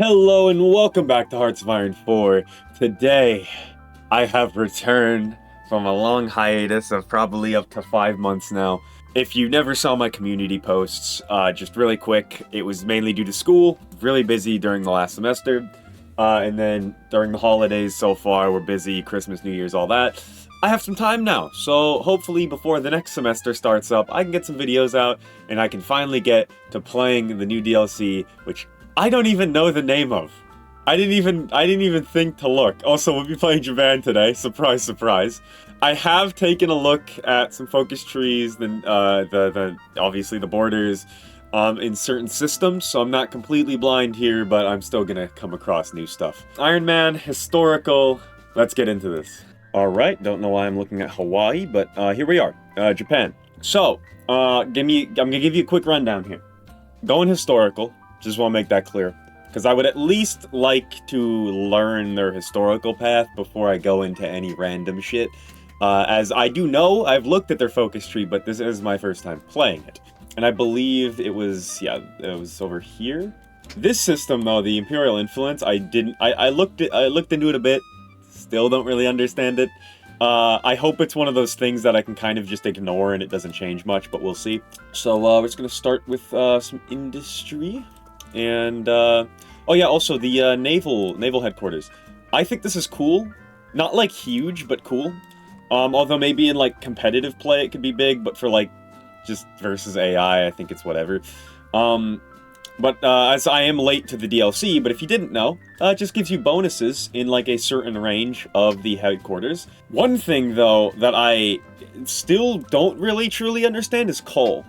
Hello and welcome back to Hearts of Iron 4. Today, I have returned from a long hiatus of probably up to 5 months now. If you never saw my community posts, just really quick, it was mainly due to school, really busy during the last semester, and then during the holidays so far, we're busy, Christmas, New Year's, all that. I have some time now, so hopefully before the next semester starts up, I can get some videos out, and I can finally get to playing the new DLC, which I don't even know the name of. I didn't even think to look. Also, we'll be playing Japan today. Surprise, surprise. I have taken a look at some focus trees, then obviously the borders, in certain systems, so I'm not completely blind here, but I'm still gonna come across new stuff. Iron Man, historical. Let's get into this. All right. Don't know why I'm looking at Hawaii, but here we are. Japan. So, I'm gonna give you a quick rundown here. Going historical. Just want to make that clear. Because I would at least like to learn their historical path before I go into any random shit. As I do know, I've looked at their focus tree, but this is my first time playing it. And I believe it was over here. This system, though, the Imperial Influence, I looked into it a bit. Still don't really understand it. I hope it's one of those things that I can kind of just ignore and it doesn't change much, but we'll see. So, we're just gonna start with some industry. And, oh yeah, also the naval headquarters. I think this is cool. Not, like, huge, but cool. Although maybe in, like, competitive play it could be big, but for, like, just versus AI, I think it's whatever. As I am late to the DLC, but if you didn't know, it just gives you bonuses in, like, a certain range of the headquarters. One thing, though, that I still don't really truly understand is coal.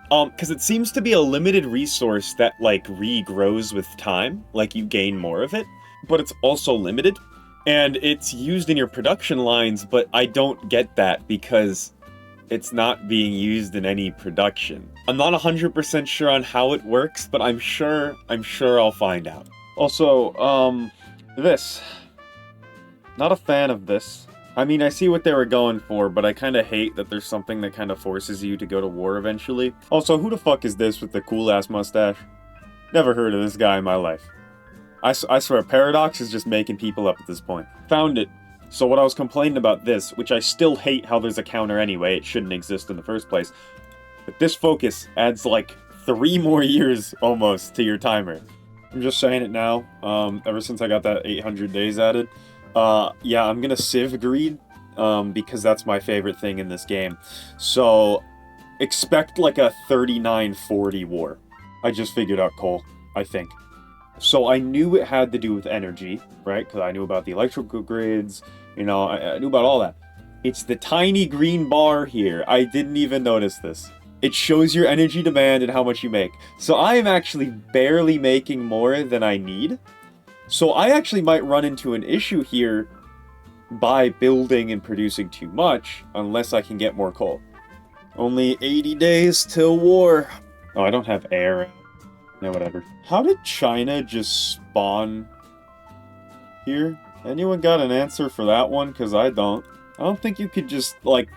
Because it seems to be a limited resource that, like, regrows with time, like, you gain more of it, but it's also limited, and it's used in your production lines, but I don't get that because it's not being used in any production. I'm not 100% sure on how it works, but I'm sure I'll find out. Also, this. Not a fan of this. I mean, I see what they were going for, but I kind of hate that there's something that kind of forces you to go to war eventually. Also, who the fuck is this with the cool-ass mustache? Never heard of this guy in my life. I swear, Paradox is just making people up at this point. Found it. So what I was complaining about this, which I still hate how there's a counter anyway, it shouldn't exist in the first place, but this focus adds like 3 more years, almost, to your timer. I'm just saying it now, ever since I got that 800 days added. Yeah, I'm gonna Civ Greed, because that's my favorite thing in this game. So, expect like a 39-40 war. I just figured out coal, I think. So I knew it had to do with energy, right? Because I knew about the electrical grids, you know, I knew about all that. It's the tiny green bar here. I didn't even notice this. It shows your energy demand and how much you make. So I am actually barely making more than I need. So I actually might run into an issue here by building and producing too much, unless I can get more coal. Only 80 days till war. Oh, I don't have air. No, whatever. How did China just spawn here? Anyone got an answer for that one? Because I don't. I don't think you could just, like,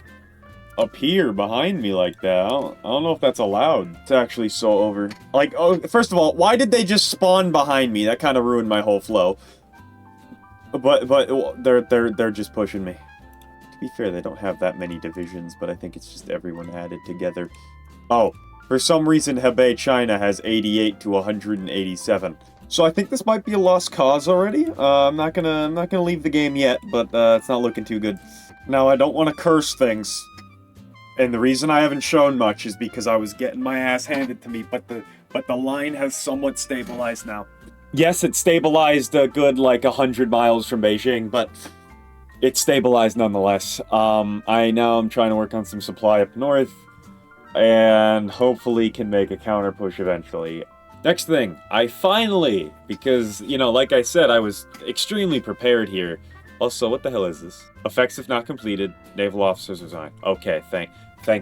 appear behind me like that. I don't know if that's allowed. It's actually so over. Like, oh, first of all, why did they just spawn behind me? That kind of ruined my whole flow. But they're just pushing me. To be fair, they don't have that many divisions, but I think it's just everyone added together. Oh, for some reason, Hebei, China has 88 to 187. So I think this might be a lost cause already. I'm not gonna leave the game yet, but it's not looking too good. Now, I don't want to curse things. And the reason I haven't shown much is because I was getting my ass handed to me, but the line has somewhat stabilized now. Yes, it stabilized a good, like, 100 miles from Beijing, but it's stabilized nonetheless. I'm trying to work on some supply up north, and hopefully can make a counter push eventually. Next thing, I finally, because, you know, like I said, I was extremely prepared here. Also, what the hell is this? Effects if not completed, naval officers resign. Okay, thank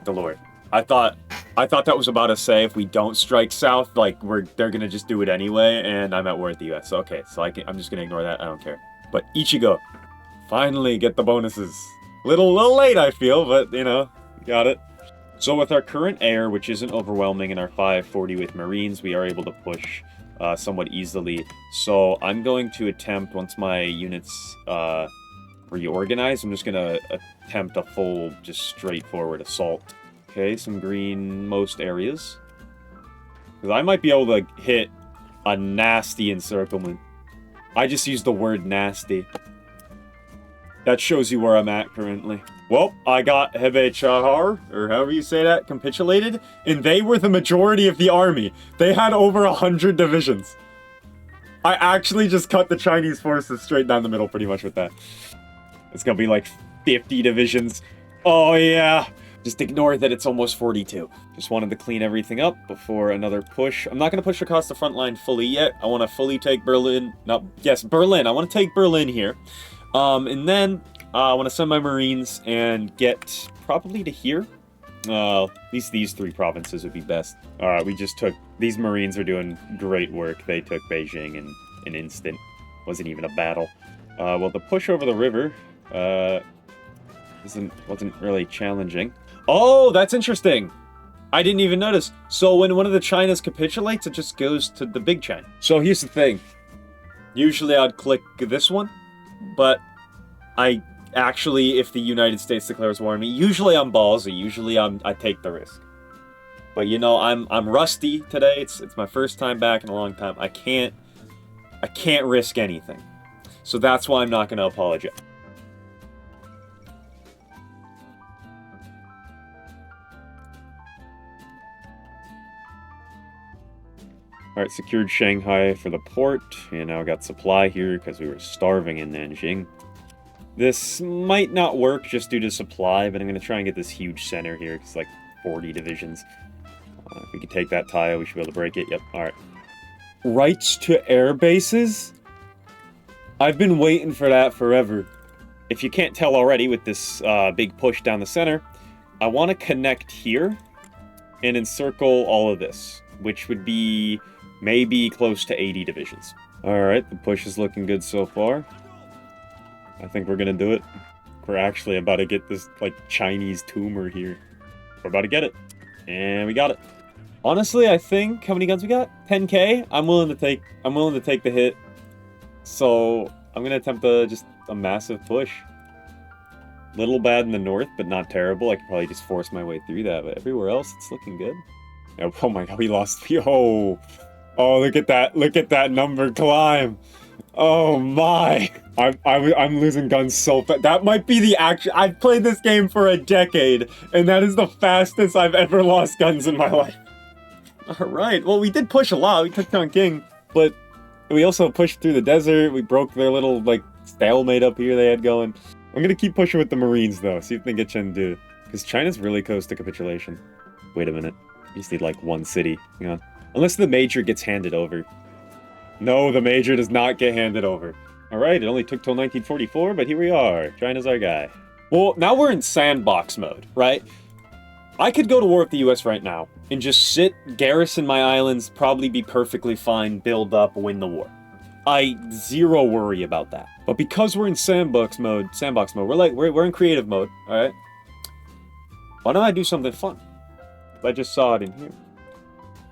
the Lord. I thought that was about to say if we don't strike south, like they're gonna just do it anyway, and I'm at war with the U.S. So okay, so I'm just gonna ignore that. I don't care. But Ichigo, finally get the bonuses. Little late, I feel, but you know, got it. So with our current air, which isn't overwhelming, and our 540 with Marines, we are able to push somewhat easily. So I'm going to attempt, once my units reorganize, I'm just going to attempt a full, just straightforward assault. Okay, some green most areas. Because I might be able to hit a nasty encirclement. I just used the word nasty. That shows you where I'm at currently. Well, I got Hebe Chahar, or however you say that, capitulated, and they were the majority of the army. They had over 100 divisions. I actually just cut the Chinese forces straight down the middle pretty much with that. It's gonna be like 50 divisions. Oh yeah. Just ignore that it's almost 42. Just wanted to clean everything up before another push. I'm not gonna push across the front line fully yet. I want to fully take Berlin. Berlin. I want to take Berlin here. And then I want to send my Marines and get probably to here. At least these 3 provinces would be best. Alright, we just took... These Marines are doing great work. They took Beijing in an instant. Wasn't even a battle. Well, the push over the river wasn't really challenging. Oh, that's interesting! I didn't even notice. So when one of the Chinas capitulates, it just goes to the big China. So here's the thing. Usually I'd click this one, but I actually, if the United States declares war on me, usually I'm ballsy. Usually I take the risk. But you know, I'm rusty today. It's my first time back in a long time. I can't risk anything. So that's why I'm not going to apologize. Alright, secured Shanghai for the port, and now got supply here because we were starving in Nanjing. This might not work just due to supply, but I'm going to try and get this huge center here. It's like 40 divisions. If we can take that tile, we should be able to break it. Yep, alright. Rights to air bases? I've been waiting for that forever. If you can't tell already with this big push down the center, I want to connect here and encircle all of this, which would be maybe close to 80 divisions. Alright, the push is looking good so far. I think we're gonna do it. We're actually about to get this, like, Chinese tumor here. We're about to get it. And we got it. Honestly, I think, how many guns we got? 10k? I'm willing to take the hit. So, I'm gonna attempt a massive push. Little bad in the north, but not terrible. I could probably just force my way through that, but everywhere else, it's looking good. Oh my god, we lost. Oh, look at that number climb. Oh my. I'm losing guns so fast. That might be the action. I've played this game for a decade, and that is the fastest I've ever lost guns in my life. Alright, well, we did push a lot. We took down King, but we also pushed through the desert. We broke their little, like, stalemate up here they had going. I'm gonna keep pushing with the Marines, though. See if they can get Chengdu. Because China's really close to capitulation. Wait a minute. You just need, like, one city. Hang on. Unless the major gets handed over. No, the major does not get handed over. Alright, it only took till 1944, but here we are. China's our guy. Well, now we're in sandbox mode, right? I could go to war with the US right now, and just sit, garrison my islands, probably be perfectly fine, build up, win the war. I zero worry about that. But because we're in sandbox mode, we're in creative mode, alright? Why don't I do something fun? I just saw it in here.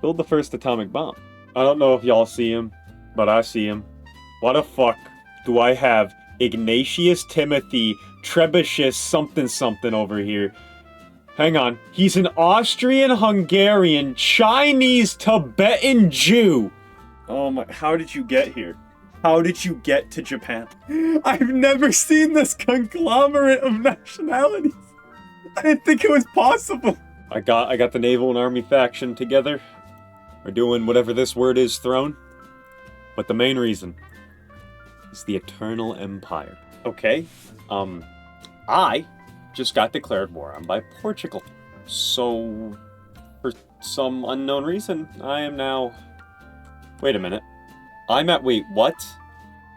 Build the first atomic bomb. I don't know if y'all see him, but I see him. Why the fuck do I have Ignatius Timothy Trebuchet something over here? Hang on. He's an Austrian-Hungarian Chinese Tibetan Jew. Oh my, how did you get here? How did you get to Japan? I've never seen this conglomerate of nationalities. I didn't think it was possible. I got the naval and army faction together. We're doing whatever this word is, throne. But the main reason is the Eternal Empire. Okay, I just got declared war on by Portugal. So, for some unknown reason, I am now... Wait a minute. Wait, what?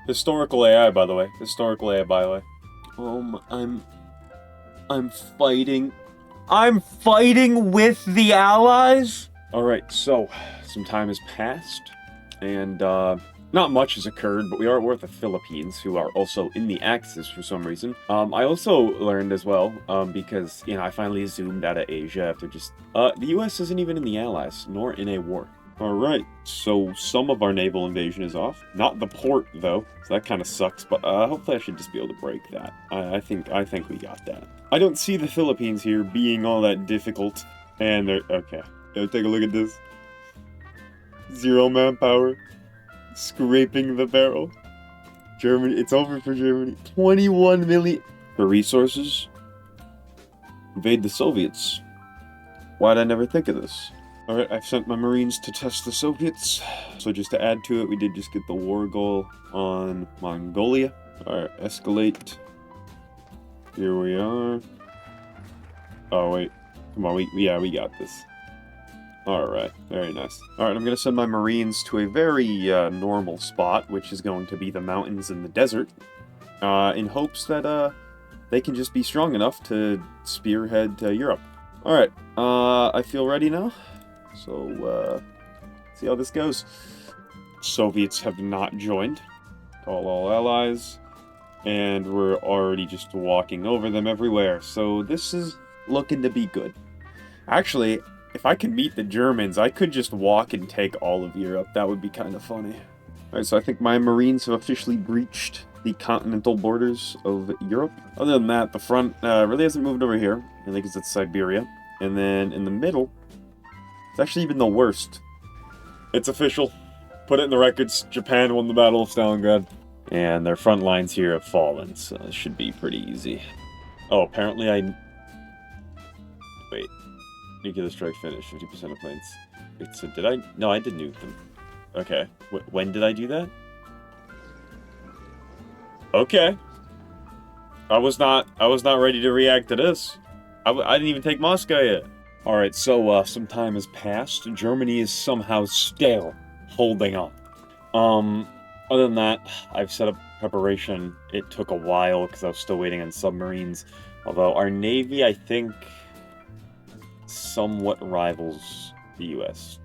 Historical AI, by the way. Historical AI, by the way. I'm fighting... I'm fighting with the Allies? Alright, so, some time has passed, and, not much has occurred, but we are at war with the Philippines, who are also in the Axis for some reason. I also learned as well, because, you know, I finally zoomed out of Asia after just... the US isn't even in the Allies, nor in a war. Alright, so some of our naval invasion is off. Not the port, though, so that kind of sucks, but hopefully I should just be able to break that. I think we got that. I don't see the Philippines here being all that difficult, and they're... Okay, take a look at this. 0 manpower. Scraping the barrel. Germany, it's over for Germany. 21 million... For resources? Invade the Soviets. Why'd I never think of this? Alright, I've sent my Marines to test the Soviets. So just to add to it, we did just get the war goal on Mongolia. Alright, escalate. Here we are. Oh, wait. Come on, we got this. Alright, very nice. Alright, I'm going to send my Marines to a very normal spot, which is going to be the mountains and the desert, in hopes that they can just be strong enough to spearhead Europe. Alright, I feel ready now. So, see how this goes. Soviets have not joined. Call all allies. And we're already just walking over them everywhere. So this is looking to be good. Actually, if I could meet the Germans, I could just walk and take all of Europe. That would be kind of funny. Alright, so I think my Marines have officially breached the continental borders of Europe. Other than that, the front really hasn't moved over here. I think it's Siberia. And then in the middle... It's actually even the worst. It's official. Put it in the records. Japan won the Battle of Stalingrad. And their front lines here have fallen, so it should be pretty easy. Oh, apparently Wait. Nuclear strike finished. 50% of planes. Wait, so did I... No, I did nuke them. Okay. When did I do that? Okay. I was not ready to react to this. I didn't even take Moscow yet. Alright, so some time has passed. Germany is somehow still holding on. Other than that, I've set up preparation. It took a while because I was still waiting on submarines. Although our Navy, I think, somewhat rivals the US.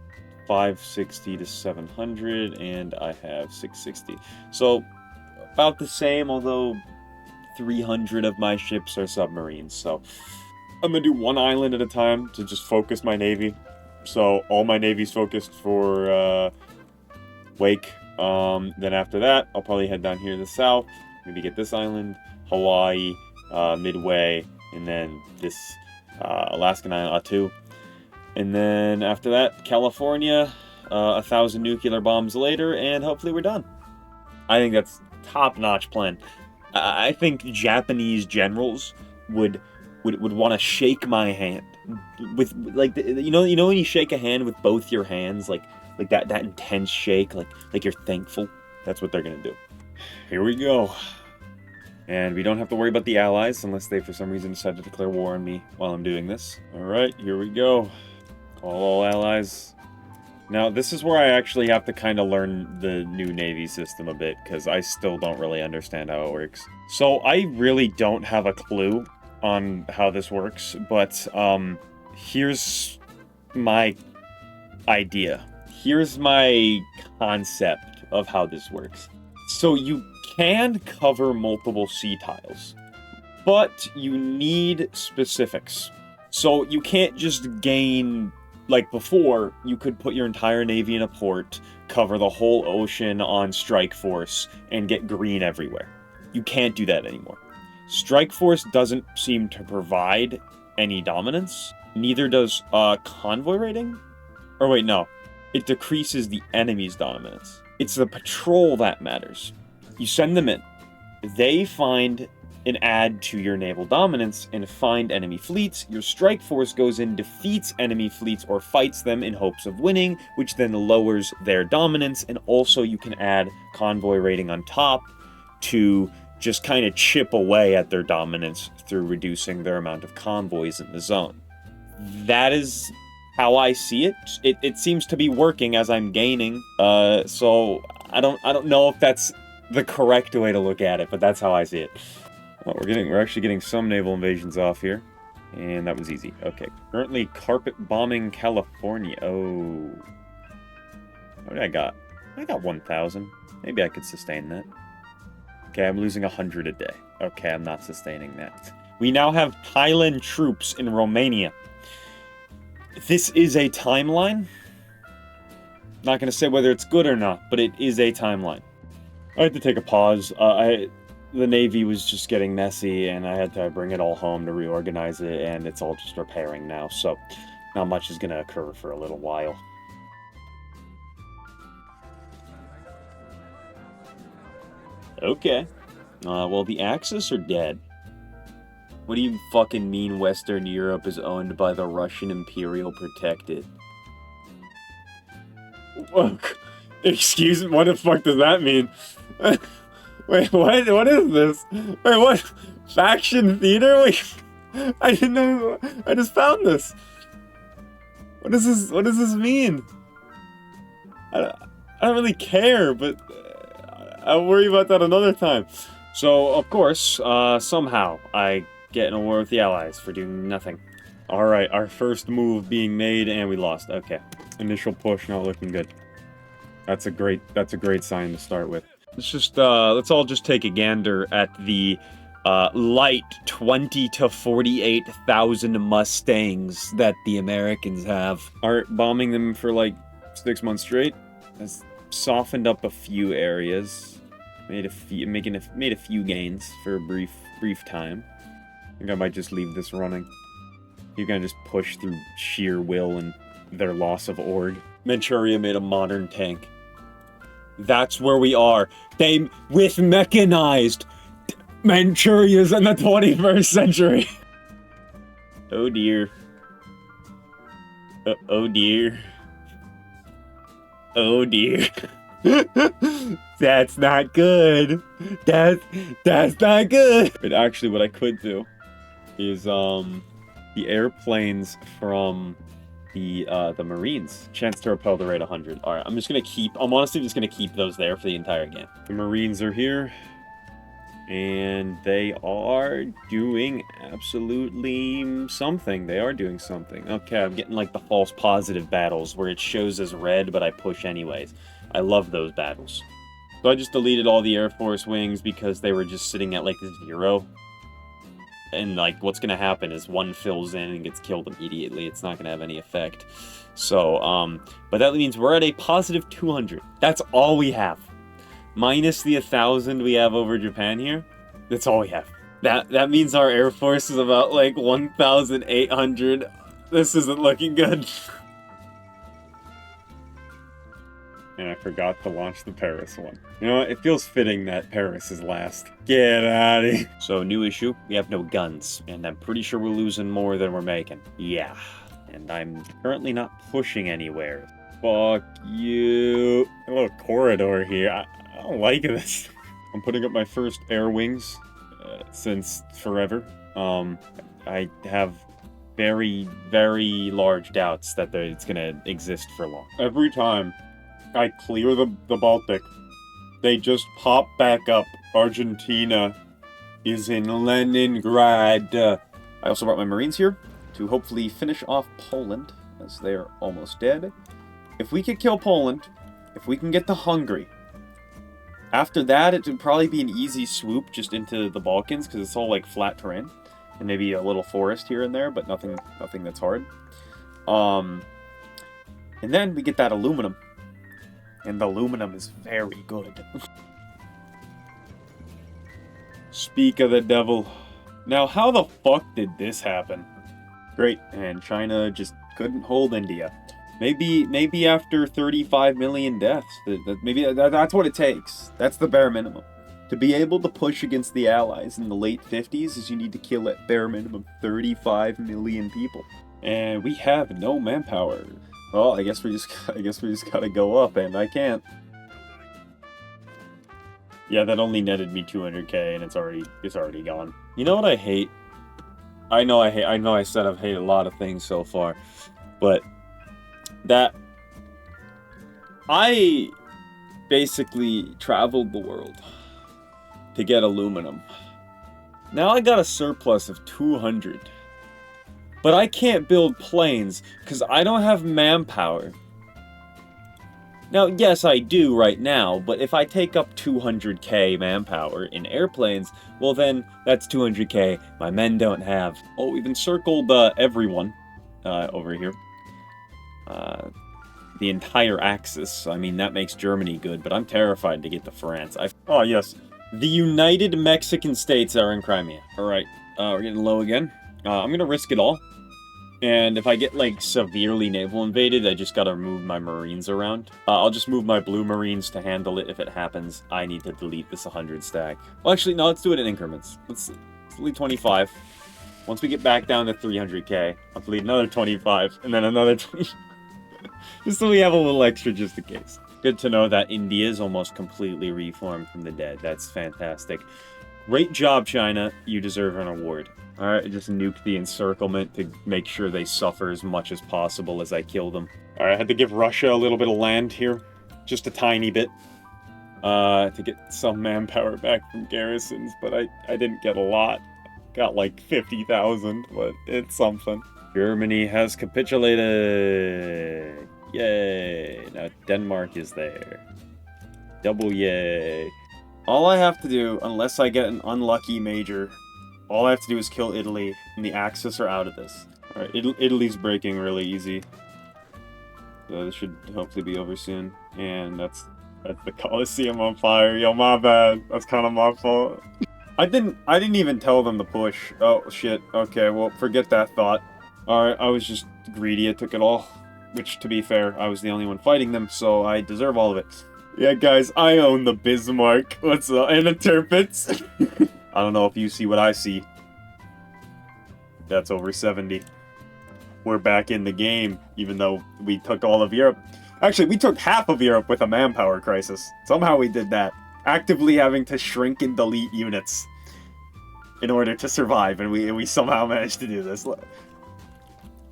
560 to 700, and I have 660. So, about the same, although 300 of my ships are submarines, so... I'm gonna do one island at a time to just focus my Navy. So all my Navy's focused for Wake. Then after that, I'll probably head down here to the south. Maybe get this island, Hawaii, Midway, and then this Alaskan island, Attu. And then after that, California, 1,000 nuclear bombs later, and hopefully we're done. I think that's top-notch plan. I think Japanese generals would want to shake my hand with like you know when you shake a hand with both your hands, like that intense shake, like you're thankful. That's what they're gonna do. Here we go. And we don't have to worry about the allies unless they for some reason decide to declare war on me while I'm doing this. All right, here we go. Call all allies. Now this is where I actually have to kind of learn the new Navy system a bit, because I still don't really understand how it works. So I really don't have a clue on how this works, but here's my idea. Here's my concept of how this works. So you can cover multiple sea tiles, but you need specifics. So you can't just gain, like before, you could put your entire Navy in a port, cover the whole ocean on Strike Force, and get green everywhere. You can't do that anymore. Strike Force doesn't seem to provide any dominance. Neither does convoy rating. Or wait, no. It decreases the enemy's dominance. It's the patrol that matters. You send them in. They find and add to your naval dominance and find enemy fleets. Your Strike Force goes in, defeats enemy fleets, or fights them in hopes of winning, which then lowers their dominance. And also you can add convoy rating on top to just kind of chip away at their dominance through reducing their amount of convoys in the zone. That is how I see it. It seems to be working as I'm gaining. So I don't know if that's the correct way to look at it, but that's how I see it. Well, we're actually getting some naval invasions off here, and that was easy. Okay, currently carpet bombing California. Oh, what did I got? I got 1,000. Maybe I could sustain that. Okay, I'm losing 100 a day. Okay, I'm not sustaining that. We now have Thailand troops in Romania. This is a timeline. Not gonna say whether it's good or not, but it is a timeline. I had to take a pause. The Navy was just getting messy, and I had to bring it all home to reorganize it, and it's all just repairing now, so not much is gonna occur for a little while. Okay. Well, the Axis are dead. What do you fucking mean Western Europe is owned by the Russian Imperial Protectorate? Excuse me, what the fuck does that mean? Wait, what is this? Wait, what? Faction theater? Wait, I didn't know, I just found this. What does this mean? I don't really care, but I'll worry about that another time. So, of course, somehow, I get in a war with the Allies for doing nothing. Alright, our first move being made, and we lost. Okay. Initial push not looking good. That's a great sign to start with. Let's all just take a gander at the, light 20 to 48,000 Mustangs that the Americans have. Aren't bombing them for, like, 6 months straight. Has softened up a few areas. Made a few gains for a brief time. I think I might just leave this running. You're gonna just push through sheer will and their loss of org. Manchuria made a modern tank. That's where we are. With mechanized Manchuria's in the 21st century. Oh dear. Oh dear. Oh dear. That's not good. That's not good. But actually what I could do is the airplanes from the Marines. Chance to repel the rate 100. Alright, I'm honestly just gonna keep those there for the entire game. The Marines are here. And they are doing absolutely something. They are doing something. Okay, I'm getting like the false positive battles where it shows as red, but I push anyways. I love those battles. So I just deleted all the Air Force wings because they were just sitting at like 0. And like what's gonna happen is one fills in and gets killed immediately. It's not gonna have any effect. So, but that means we're at a positive 200. That's all we have. Minus the 1,000 we have over Japan here. That's all we have. That means our Air Force is about like 1,800. This isn't looking good. And I forgot to launch the Paris one. You know what? It feels fitting that Paris is last. Get out of here. So, new issue. We have no guns. And I'm pretty sure we're losing more than we're making. Yeah. And I'm currently not pushing anywhere. Fuck you. A little corridor here. I don't like this. I'm putting up my first air wings since forever. I have very, very large doubts that it's gonna exist for long. Every time I clear the Baltic, they just pop back up. Argentina is in Leningrad. I also brought my Marines here to hopefully finish off Poland, as they are almost dead. If we could kill Poland, if we can get to Hungary, after that, it would probably be an easy swoop just into the Balkans, because it's all, like, flat terrain. And maybe a little forest here and there, but nothing that's hard. And then we get that aluminum. And the aluminum is very good. Speak of the devil. Now, how the fuck did this happen? Great, and China just couldn't hold India. Maybe after 35 million deaths, maybe that's what it takes. That's the bare minimum. To be able to push against the Allies in the late 50s is you need to kill at bare minimum 35 million people. And we have no manpower. Well, I guess we just gotta go up, and I can't. Yeah, that only netted me 200k, and it's already gone. You know what I hate? I know I said I've hated a lot of things so far, but that I basically traveled the world to get aluminum. Now I got a surplus of 200. But I can't build planes because I don't have manpower. Now, yes, I do right now, but if I take up 200k manpower in airplanes, well then, that's 200k my men don't have. Oh, we've encircled everyone over here. the entire Axis. I mean, that makes Germany good, but I'm terrified to get to France. Oh, yes. The United Mexican States are in Crimea. Alright, we're getting low again. I'm gonna risk it all. And if I get, like, severely naval invaded, I just gotta move my Marines around. I'll just move my blue Marines to handle it if it happens. I need to delete this 100 stack. Well, actually, no, let's do it in increments. Let's delete 25. Once we get back down to 300k, I'll delete another 25, and then another 20. Just so we have a little extra just in case. Good to know that India is almost completely reformed from the dead. That's fantastic. Great job, China. You deserve an award. Alright, I just nuked the encirclement to make sure they suffer as much as possible as I kill them. Alright, I had to give Russia a little bit of land here. Just a tiny bit. To get some manpower back from garrisons, but I didn't get a lot. Got like 50,000, but it's something. Germany has capitulated! Yay! Now Denmark is there. Double yay. All I have to do, unless I get an unlucky major, all I have to do is kill Italy, and the Axis are out of this. Alright, Italy's breaking really easy. So this should hopefully be over soon. And that's the Colosseum on fire. Yo, my bad. That's kind of my fault. I didn't even tell them to push. Oh, shit. Okay, well, forget that thought. Alright, I was just greedy. I took it all. Which, to be fair, I was the only one fighting them, so I deserve all of it. Yeah, guys, I own the Bismarck. What's up? And the Tirpitz. I don't know if you see what I see. That's over 70. We're back in the game, even though we took all of Europe. Actually, we took half of Europe with a manpower crisis. Somehow we did that. Actively having to shrink and delete units in order to survive, and we somehow managed to do this.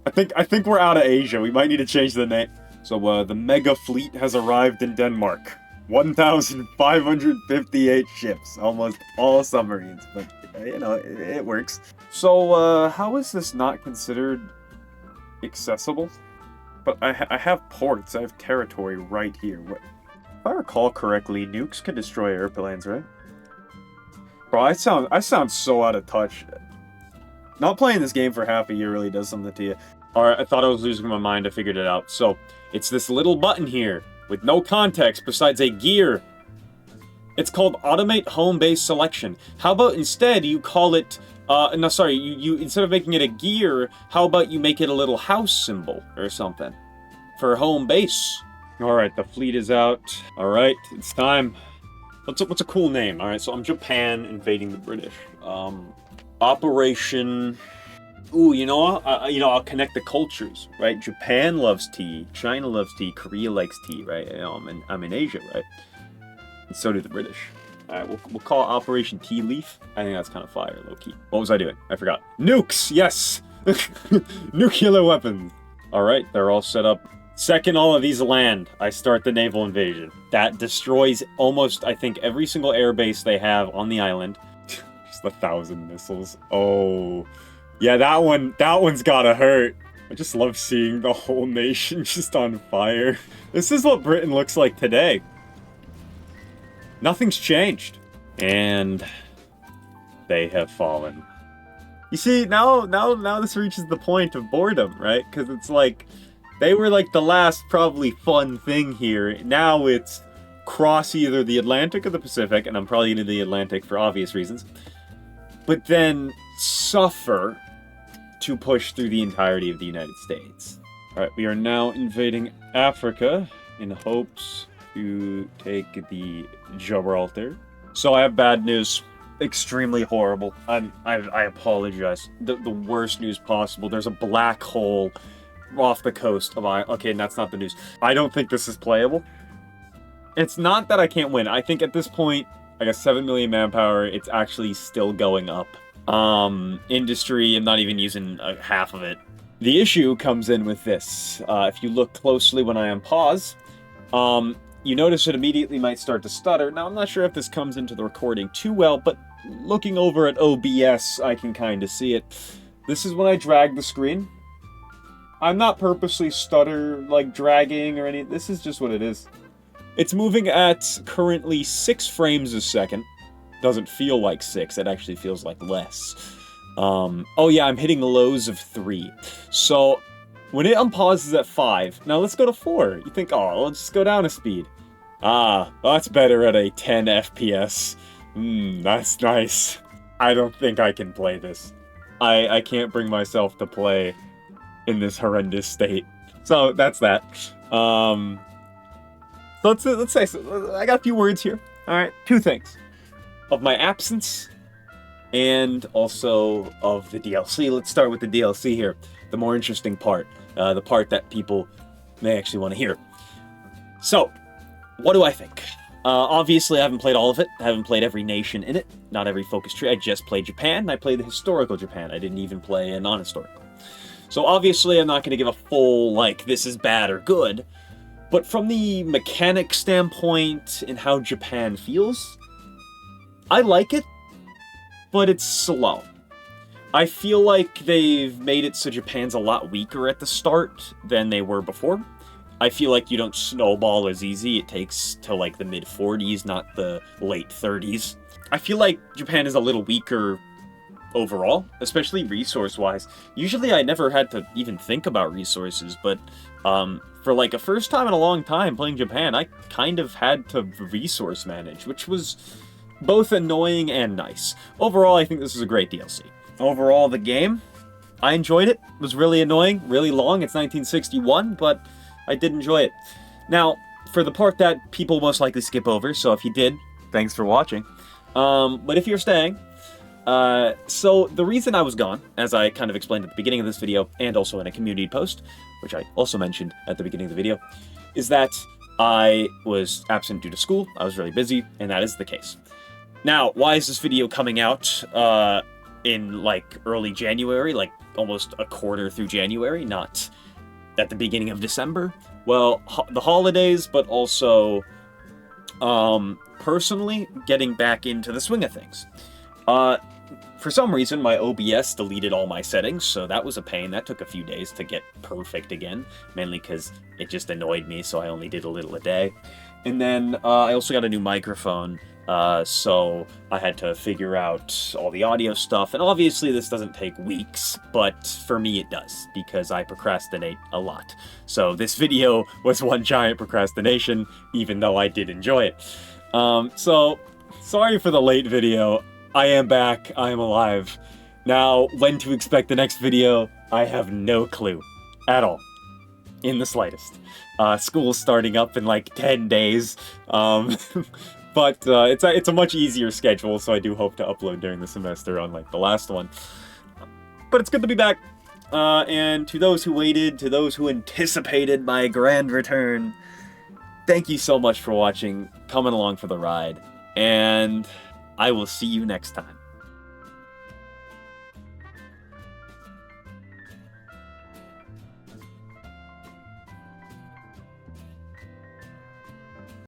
I think we're out of Asia. We might need to change the name. So, the mega fleet has arrived in Denmark. 1,558 ships. Almost all submarines, but, you know, it works. So, how is this not considered accessible? But I have ports. I have territory right here. If I recall correctly, nukes can destroy airplanes, right? Bro, I sound so out of touch. Not playing this game for half a year really does something to you. Alright, I thought I was losing my mind. I figured it out. So, it's this little button here with no context besides a gear. It's called Automate Home Base Selection. How about instead you call it... no, sorry, you instead of making it a gear, how about you make it a little house symbol or something for home base? Alright, the fleet is out. Alright, it's time. What's a cool name? Alright, so I'm Japan invading the British. Operation... Ooh, you know, I'll connect the cultures, right? Japan loves tea, China loves tea, Korea likes tea, right? I'm in Asia, right? And so do the British. Alright, we'll call it Operation Tea Leaf. I think that's kind of fire, low-key. What was I doing? I forgot. Nukes! Yes! Nuclear weapons! Alright, they're all set up. Second all of these land, I start the naval invasion. That destroys almost, I think, every single airbase they have on the island. Just 1,000 missiles. Oh... Yeah, that one's gotta hurt. I just love seeing the whole nation just on fire. This is what Britain looks like today. Nothing's changed. And they have fallen. You see, now this reaches the point of boredom, right? Because it's like, they were like the last probably fun thing here. Now it's cross either the Atlantic or the Pacific, and I'm probably into the Atlantic for obvious reasons. But then suffer to push through the entirety of the United States. Alright, we are now invading Africa in hopes to take the Gibraltar. So I have bad news. Extremely horrible. I apologize. The worst news possible. There's a black hole off the coast of Ireland. Okay, and that's not the news. I don't think this is playable. It's not that I can't win. I think at this point, I got 7 million manpower. It's actually still going up. Industry, I'm not even using half of it. The issue comes in with this. If you look closely when I unpause, you notice it immediately might start to stutter. Now, I'm not sure if this comes into the recording too well, but looking over at OBS, I can kind of see it. This is when I drag the screen. I'm not purposely like dragging or any. This is just what it is. It's moving at currently 6 frames a second. Doesn't feel like 6, it actually feels like less. Oh yeah, I'm hitting lows of 3. So, When it unpauses at 5, now let's go to 4. You think, oh, let's just go down a speed. Ah, that's better at a 10 FPS. That's nice. I don't think I can play this. I can't bring myself to play in this horrendous state. So that's that. So let's say, so I got a few words here. All right, 2 things. Of my absence and also of the DLC. Let's start with the DLC here. The more interesting part. The part that people may actually want to hear. So, what do I think? Obviously, I haven't played all of it. I haven't played every nation in it. Not every focus tree. I just played Japan. I played the historical Japan. I didn't even play a non-historical. So obviously, I'm not going to give a full, like, this is bad or good. But from the mechanic standpoint and how Japan feels, I like it, but it's slow. I feel like they've made it so Japan's a lot weaker at the start than they were before. I feel like you don't snowball as easy. It takes till like the mid-40s, not the late 30s. I feel like Japan is a little weaker overall, especially resource-wise. Usually I never had to even think about resources, but for like a first time in a long time playing Japan, I kind of had to resource manage, which was both annoying and nice. Overall, I think this is a great DLC. Overall, the game, I enjoyed it. It was really annoying, really long. It's 1961, but I did enjoy it. Now, for the part that people most likely skip over, so if you did, thanks for watching. But if you're staying, so the reason I was gone, as I kind of explained at the beginning of this video, and also in a community post, which I also mentioned at the beginning of the video, is that I was absent due to school. I was really busy, and that is the case. Now, why is this video coming out, in, like, early January, like, almost a quarter through January, not at the beginning of December? Well, the holidays, but also, personally, getting back into the swing of things. For some reason, my OBS deleted all my settings, so that was a pain. That took a few days to get perfect again, mainly because it just annoyed me, so I only did a little a day. And then, I also got a new microphone, so I had to figure out all the audio stuff, and obviously this doesn't take weeks, but for me it does, because I procrastinate a lot. So this video was one giant procrastination, even though I did enjoy it. So, sorry for the late video. I am back, I am alive. Now, when to expect the next video, I have no clue. At all. In the slightest. School's starting up in like 10 days. But it's a much easier schedule, so I do hope to upload during the semester, unlike the last one. But it's good to be back. And to those who waited, to those who anticipated my grand return, thank you so much for watching, coming along for the ride, and I will see you next time.